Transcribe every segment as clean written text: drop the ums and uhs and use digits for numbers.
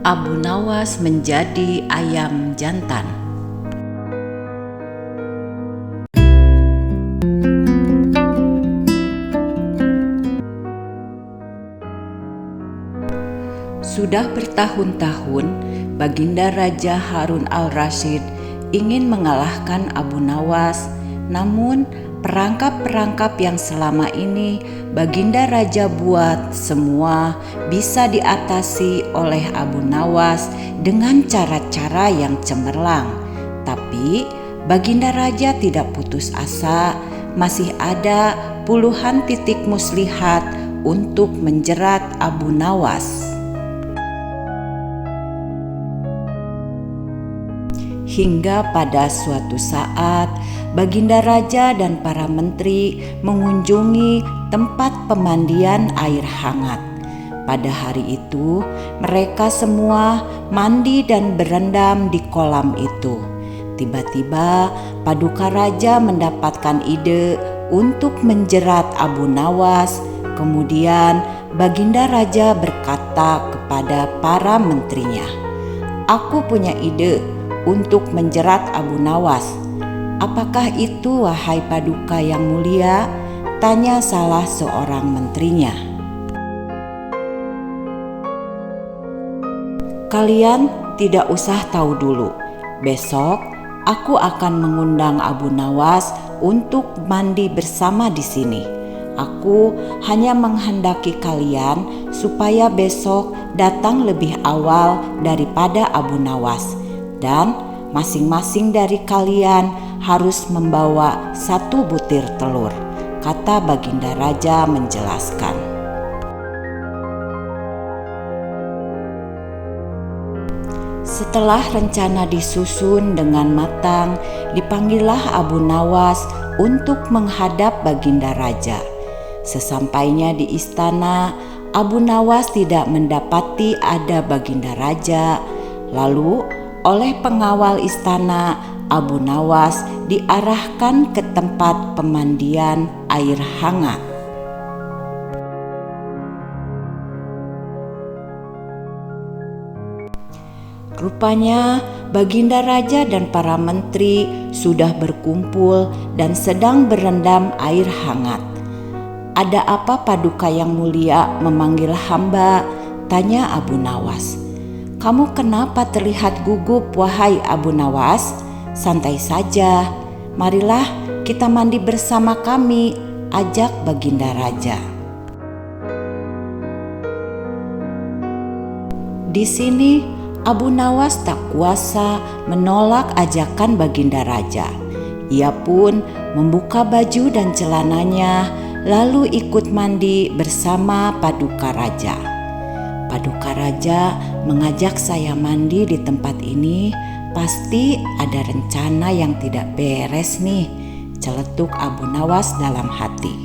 Abu Nawas menjadi ayam jantan. Sudah bertahun-tahun, Baginda Raja Harun al-Rasyid ingin mengalahkan Abu Nawas, namun perangkap-perangkap yang selama ini Baginda Raja buat semua bisa diatasi oleh Abu Nawas dengan cara-cara yang cemerlang. Tapi Baginda Raja tidak putus asa, masih ada puluhan titik muslihat untuk menjerat Abu Nawas. Hingga pada suatu saat, Baginda Raja dan para menteri mengunjungi tempat pemandian air hangat. Pada hari itu, mereka semua mandi dan berendam di kolam itu. Tiba-tiba, Paduka Raja mendapatkan ide untuk menjerat Abu Nawas. Kemudian, Baginda Raja berkata kepada para menterinya, "Aku punya ide untuk menjerat Abu Nawas." "Apakah itu, wahai Paduka yang mulia?" tanya salah seorang menterinya. "Kalian tidak usah tahu dulu. Besok aku akan mengundang Abu Nawas untuk mandi bersama di sini. Aku hanya menghendaki kalian supaya besok datang lebih awal daripada Abu Nawas. Dan masing-masing dari kalian harus membawa 1 butir telur," kata Baginda Raja menjelaskan. Setelah rencana disusun dengan matang, dipanggillah Abu Nawas untuk menghadap Baginda Raja. Sesampainya di istana, Abu Nawas tidak mendapati ada Baginda Raja. Lalu oleh pengawal istana, Abu Nawas diarahkan ke tempat pemandian air hangat. Rupanya Baginda Raja dan para menteri sudah berkumpul dan sedang berendam air hangat. "Ada apa Paduka yang mulia memanggil hamba?" tanya Abu Nawas. "Kamu kenapa terlihat gugup, wahai Abu Nawas? Santai saja. Marilah kita mandi bersama kami," ajak Baginda Raja. Di sini Abu Nawas tak kuasa menolak ajakan Baginda Raja. Ia pun membuka baju dan celananya, lalu ikut mandi bersama Paduka Raja. "Paduka Raja mengajak saya mandi di tempat ini, pasti ada rencana yang tidak beres nih," celetuk Abu Nawas dalam hati.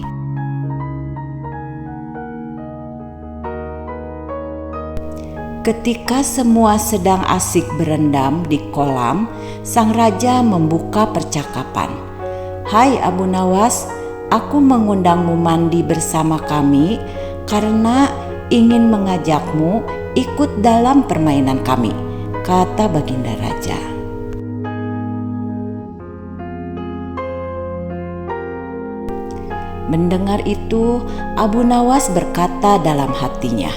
Ketika semua sedang asik berendam di kolam, sang raja membuka percakapan. "Hai Abu Nawas, aku mengundangmu mandi bersama kami karena ingin mengajakmu ikut dalam permainan kami," kata Baginda Raja. Mendengar itu, Abu Nawas berkata dalam hatinya,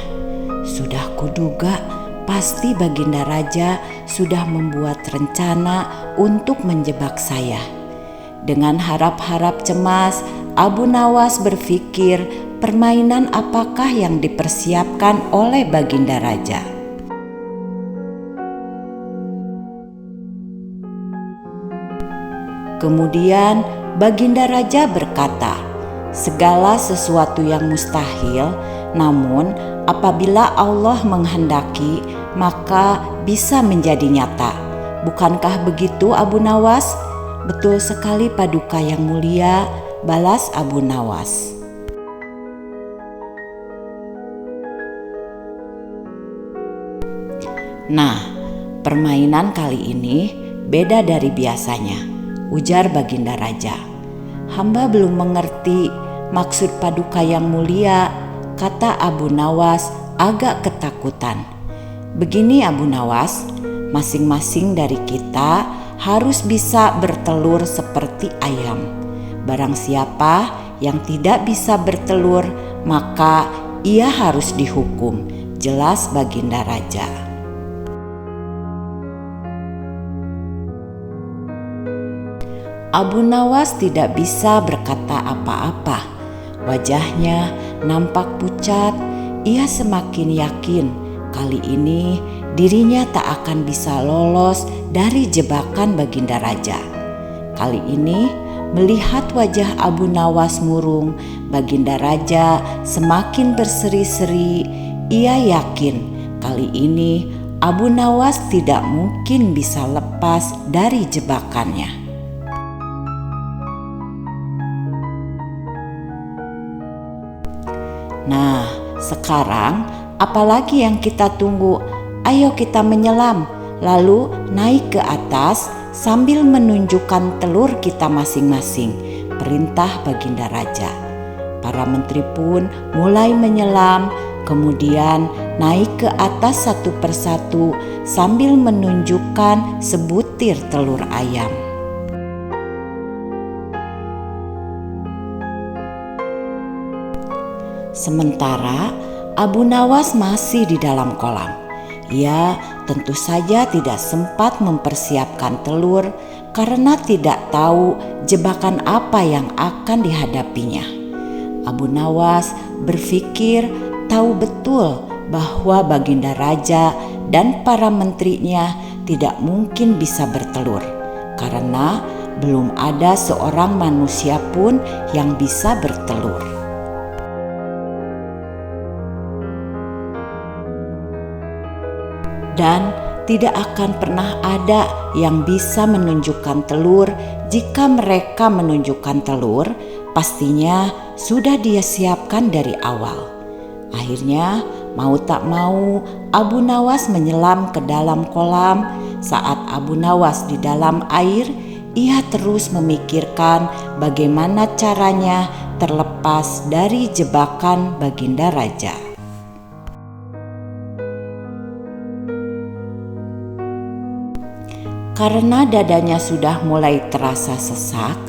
"Sudah kuduga, pasti Baginda Raja sudah membuat rencana untuk menjebak saya." Dengan harap-harap cemas, Abu Nawas berpikir permainan apakah yang dipersiapkan oleh Baginda Raja. Kemudian Baginda Raja berkata, "Segala sesuatu yang mustahil, namun apabila Allah menghendaki, maka bisa menjadi nyata. Bukankah begitu Abu Nawas?" "Betul sekali Paduka yang mulia," balas Abu Nawas. "Nah, permainan kali ini beda dari biasanya," ujar Baginda Raja. "Hamba belum mengerti maksud Paduka yang mulia," kata Abu Nawas agak ketakutan. Begini Abu Nawas, masing-masing dari kita harus bisa bertelur seperti ayam. Barang siapa yang tidak bisa bertelur, maka ia harus dihukum, jelas Baginda Raja. Abu Nawas tidak bisa berkata apa-apa. Wajahnya nampak pucat. Ia semakin yakin kali ini dirinya tak akan bisa lolos dari jebakan Baginda Raja. Kali ini melihat wajah Abu Nawas murung, Baginda Raja semakin berseri-seri. Ia yakin kali ini Abu Nawas tidak mungkin bisa lepas dari jebakannya. Nah, sekarang apalagi yang kita tunggu? Ayo kita menyelam, lalu naik ke atas sambil menunjukkan telur kita masing-masing, perintah Baginda Raja. Para menteri pun mulai menyelam, kemudian naik ke atas satu persatu sambil menunjukkan sebutir telur ayam. Sementara Abu Nawas masih di dalam kolam. Ia tentu saja tidak sempat mempersiapkan telur karena tidak tahu jebakan apa yang akan dihadapinya. Abu Nawas berpikir tahu betul bahwa Baginda Raja dan para menterinya tidak mungkin bisa bertelur karena belum ada seorang manusia pun yang bisa bertelur. Dan tidak akan pernah ada yang bisa menunjukkan telur. Jika mereka menunjukkan telur, pastinya sudah dia siapkan dari awal. Akhirnya mau tak mau Abu Nawas menyelam ke dalam kolam. Saat Abu Nawas di dalam air, ia terus memikirkan bagaimana caranya terlepas dari jebakan Baginda Raja. Karena dadanya sudah mulai terasa sesak,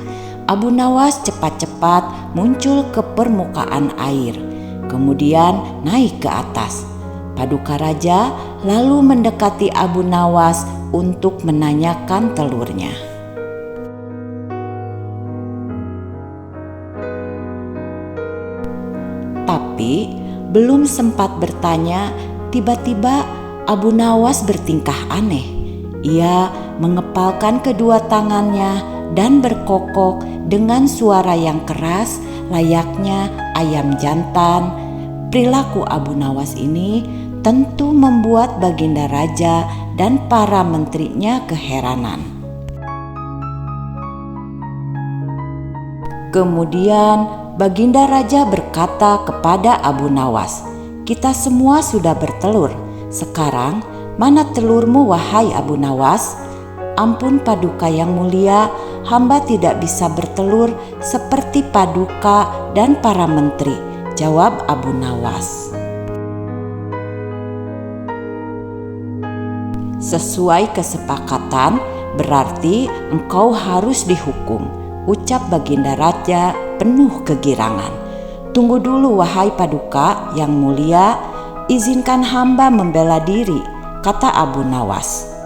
Abu Nawas cepat-cepat muncul ke permukaan air, kemudian naik ke atas. Paduka Raja lalu mendekati Abu Nawas untuk menanyakan telurnya. Tapi belum sempat bertanya, tiba-tiba Abu Nawas bertingkah aneh. Ia mengepalkan kedua tangannya dan berkokok dengan suara yang keras layaknya ayam jantan. Perilaku Abu Nawas ini tentu membuat Baginda Raja dan para menterinya keheranan. Kemudian Baginda Raja berkata kepada Abu Nawas, "Kita semua sudah bertelur. Sekarang mana telurmu wahai Abu Nawas?" "Ampun Paduka yang mulia, hamba tidak bisa bertelur seperti Paduka dan para menteri," jawab Abu Nawas. "Sesuai kesepakatan, berarti engkau harus dihukum," ucap Baginda Raja penuh kegirangan. "Tunggu dulu wahai Paduka yang mulia, izinkan hamba membela diri," kata Abu Nawas.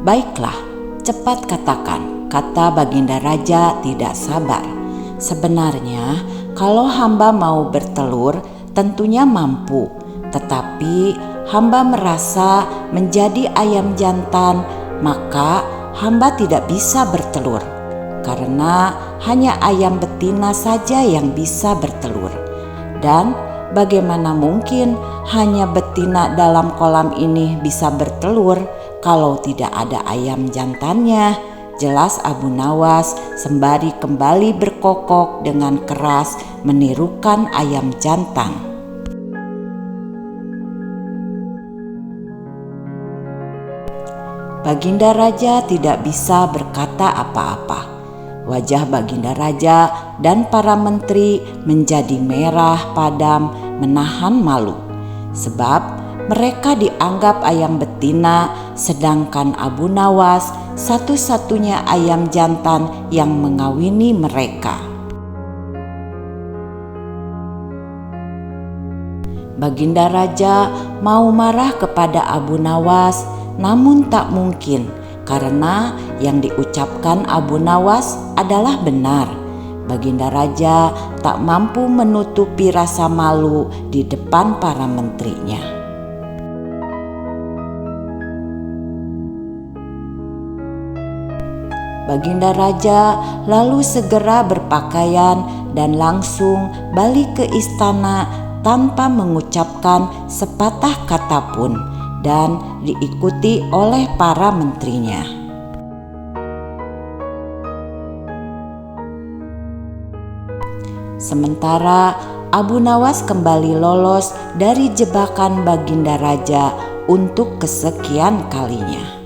"Baiklah, cepat katakan," kata Baginda Raja tidak sabar. "Sebenarnya kalau hamba mau bertelur tentunya mampu, tetapi hamba merasa menjadi ayam jantan, maka hamba tidak bisa bertelur karena hanya ayam betina saja yang bisa bertelur. Dan bagaimana mungkin hanya betina dalam kolam ini bisa bertelur kalau tidak ada ayam jantannya?" jelas Abu Nawas sembari kembali berkokok dengan keras menirukan ayam jantan. Baginda Raja tidak bisa berkata apa-apa. Wajah Baginda Raja dan para menteri menjadi merah padam menahan malu, sebab mereka dianggap ayam betina, sedangkan Abu Nawas satu-satunya ayam jantan yang mengawini mereka. Baginda Raja mau marah kepada Abu Nawas, namun tak mungkin karena yang diucapkan Abu Nawas adalah benar. Baginda Raja tak mampu menutupi rasa malu di depan para menterinya. Baginda Raja lalu segera berpakaian dan langsung balik ke istana tanpa mengucapkan sepatah kata pun, dan diikuti oleh para menterinya. Sementara Abu Nawas kembali lolos dari jebakan Baginda Raja untuk kesekian kalinya.